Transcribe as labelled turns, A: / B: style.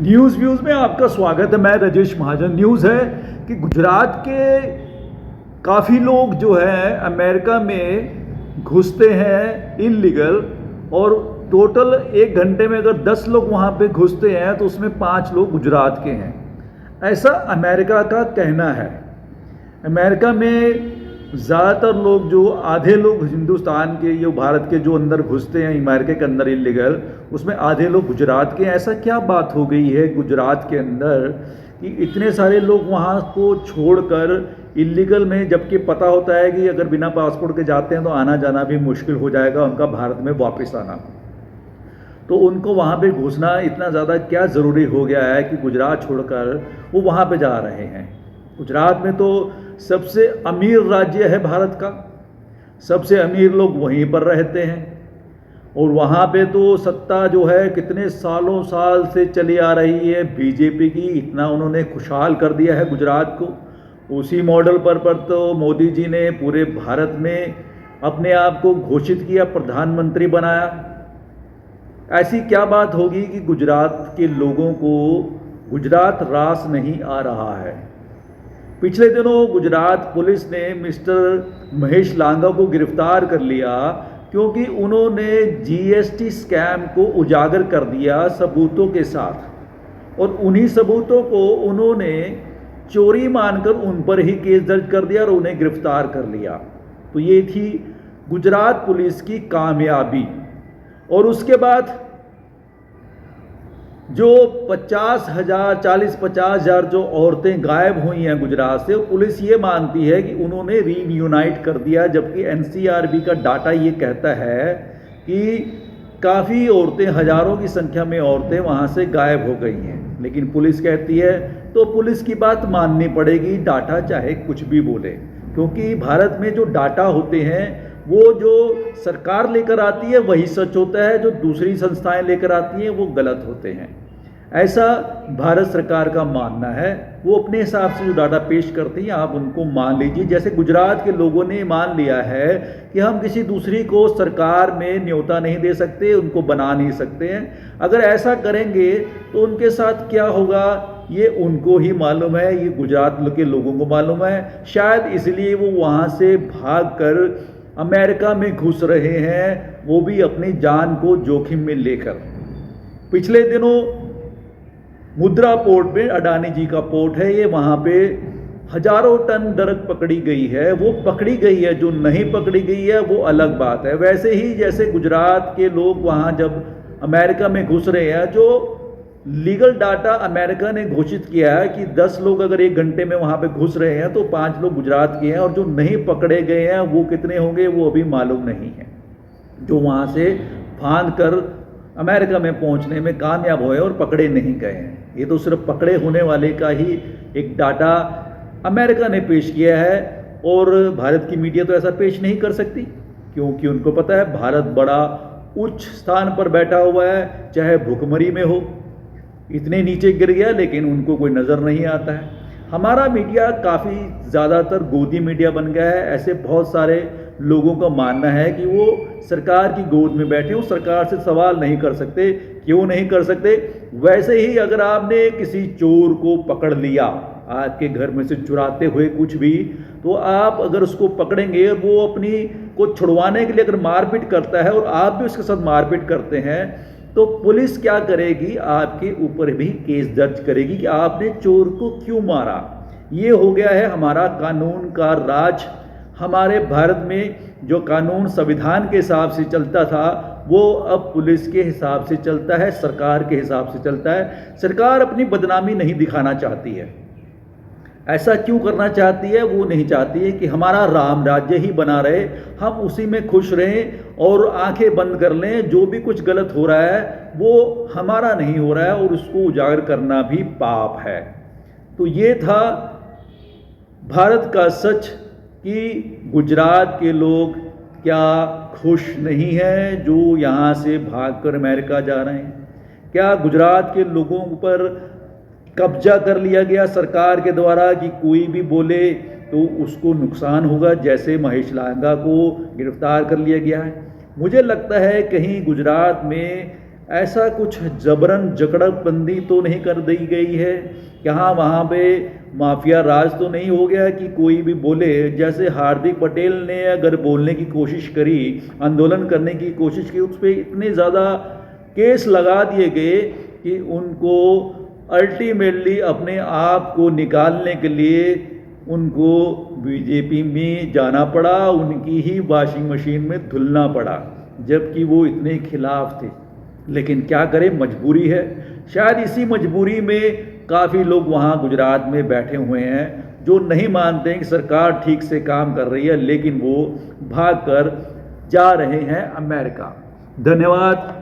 A: News views में आपका स्वागत है। मैं राजेश महाजन। न्यूज़ है कि गुजरात के काफ़ी लोग जो है अमेरिका में घुसते हैं इल्लीगल, और टोटल 1 घंटे में अगर 10 लोग वहाँ पे घुसते हैं तो उसमें 5 लोग गुजरात के हैं, ऐसा अमेरिका का कहना है। अमेरिका में ज़्यादातर लोग, जो आधे लोग हिंदुस्तान के, जो भारत के जो अंदर घुसते हैं अमेरिका के अंदर इल्लीगल, उसमें आधे लोग गुजरात के हैं। ऐसा क्या बात हो गई है गुजरात के अंदर कि इतने सारे लोग वहाँ को छोड़कर इल्लीगल में, जबकि पता होता है कि अगर बिना पासपोर्ट के जाते हैं तो आना जाना भी मुश्किल हो जाएगा उनका भारत में वापस आना, तो उनको वहाँ पे घुसना इतना ज़्यादा क्या ज़रूरी हो गया है कि गुजरात छोड़कर वो वहाँ पे जा रहे हैं। गुजरात में तो सबसे अमीर राज्य है भारत का, सबसे अमीर लोग वहीं पर रहते हैं, और वहाँ पे तो सत्ता जो है कितने सालों साल से चली आ रही है बीजेपी की। इतना उन्होंने खुशहाल कर दिया है गुजरात को। उसी मॉडल पर तो मोदी जी ने पूरे भारत में अपने आप को घोषित किया, प्रधानमंत्री बनाया। ऐसी क्या बात होगी कि गुजरात के लोगों को गुजरात रास नहीं आ रहा है। पिछले दिनों गुजरात पुलिस ने मिस्टर महेश लांगा को गिरफ्तार कर लिया क्योंकि उन्होंने जीएसटी स्कैम को उजागर कर दिया सबूतों के साथ, और उन्हीं सबूतों को उन्होंने चोरी मानकर उन पर ही केस दर्ज कर दिया और उन्हें गिरफ्तार कर लिया। तो ये थी गुजरात पुलिस की कामयाबी। और उसके बाद जो 50,000 40-50,000 जो औरतें गायब हुई हैं गुजरात से, पुलिस ये मानती है कि उन्होंने रीयूनाइट कर दिया, जबकि एनसीआरबी का डाटा ये कहता है कि काफ़ी औरतें, हज़ारों की संख्या में औरतें वहाँ से गायब हो गई हैं। लेकिन पुलिस कहती है तो पुलिस की बात माननी पड़ेगी, डाटा चाहे कुछ भी बोले, क्योंकि भारत में जो डाटा होते हैं वो जो सरकार लेकर आती है वही सच होता है, जो दूसरी संस्थाएं लेकर आती हैं वो गलत होते हैं। ऐसा भारत सरकार का मानना है। वो अपने हिसाब से जो डाटा पेश करती हैं आप उनको मान लीजिए। जैसे गुजरात के लोगों ने मान लिया है कि हम किसी दूसरी को सरकार में न्योता नहीं दे सकते, उनको बना नहीं सकते हैं। अगर ऐसा करेंगे तो उनके साथ क्या होगा ये उनको ही मालूम है, ये गुजरात के लोगों को मालूम है। शायद इसलिए वो वहाँ से भाग कर अमेरिका में घुस रहे हैं, वो भी अपनी जान को जोखिम में लेकर। पिछले दिनों मुद्रा पोर्ट में, अडानी जी का पोर्ट है ये, वहाँ पे हजारों टन ड्रग पकड़ी गई है। वो पकड़ी गई है, जो नहीं पकड़ी गई है वो अलग बात है। वैसे ही जैसे गुजरात के लोग वहाँ जब अमेरिका में घुस रहे हैं, जो लीगल डाटा अमेरिका ने घोषित किया है कि 10 लोग अगर 1 घंटे में वहाँ पे घुस रहे हैं तो 5 लोग गुजरात के हैं, और जो नहीं पकड़े गए हैं वो कितने होंगे वो अभी मालूम नहीं है, जो वहाँ से फांद कर अमेरिका में पहुँचने में कामयाब हुए और पकड़े नहीं गए हैं। ये तो सिर्फ पकड़े होने वाले का ही एक डाटा अमेरिका ने पेश किया है, और भारत की मीडिया तो ऐसा पेश नहीं कर सकती, क्योंकि उनको पता है भारत बड़ा उच्च स्थान पर बैठा हुआ है, चाहे भुखमरी में हो, इतने नीचे गिर गया लेकिन उनको कोई नज़र नहीं आता है। हमारा मीडिया काफ़ी ज़्यादातर गोदी मीडिया बन गया है। ऐसे बहुत सारे लोगों का मानना है कि वो सरकार की गोद में बैठे, वो सरकार से सवाल नहीं कर सकते। क्यों नहीं कर सकते? वैसे ही अगर आपने किसी चोर को पकड़ लिया आपके घर में से चुराते हुए कुछ भी, तो आप अगर उसको पकड़ेंगे और वो अपनी को छुड़वाने के लिए अगर मारपीट करता है और आप भी उसके साथ मारपीट करते हैं, तो पुलिस क्या करेगी? आपके ऊपर भी केस दर्ज करेगी कि आपने चोर को क्यों मारा। ये हो गया है हमारा कानून का राज। हमारे भारत में जो कानून संविधान के हिसाब से चलता था वो अब पुलिस के हिसाब से चलता है, सरकार के हिसाब से चलता है। सरकार अपनी बदनामी नहीं दिखाना चाहती है। ऐसा क्यों करना चाहती है? वो नहीं चाहती है कि हमारा राम राज्य ही बना रहे, हम उसी में खुश रहें और आंखें बंद कर लें। जो भी कुछ गलत हो रहा है वो हमारा नहीं हो रहा है, और उसको उजागर करना भी पाप है। तो ये था भारत का सच कि गुजरात के लोग क्या खुश नहीं हैं जो यहाँ से भागकर अमेरिका जा रहे हैं? क्या गुजरात के लोगों पर कब्जा कर लिया गया सरकार के द्वारा कि कोई भी बोले तो उसको नुकसान होगा, जैसे महेश लांगा को गिरफ्तार कर लिया गया है? मुझे लगता है कहीं गुजरात में ऐसा कुछ जबरन जकड़बंदी तो नहीं कर दी गई है, यहाँ वहाँ पे माफिया राज तो नहीं हो गया कि कोई भी बोले। जैसे हार्दिक पटेल ने अगर बोलने की कोशिश करी, आंदोलन करने की कोशिश की, उस पर इतने ज़्यादा केस लगा दिए गए कि उनको अल्टीमेटली अपने आप को निकालने के लिए उनको बीजेपी में जाना पड़ा, उनकी ही वॉशिंग मशीन में धुलना पड़ा, जबकि वो इतने खिलाफ थे। लेकिन क्या करें, मजबूरी है। शायद इसी मजबूरी में काफ़ी लोग वहाँ गुजरात में बैठे हुए हैं जो नहीं मानते हैं कि सरकार ठीक से काम कर रही है, लेकिन वो भाग कर जा रहे हैं अमेरिका। धन्यवाद।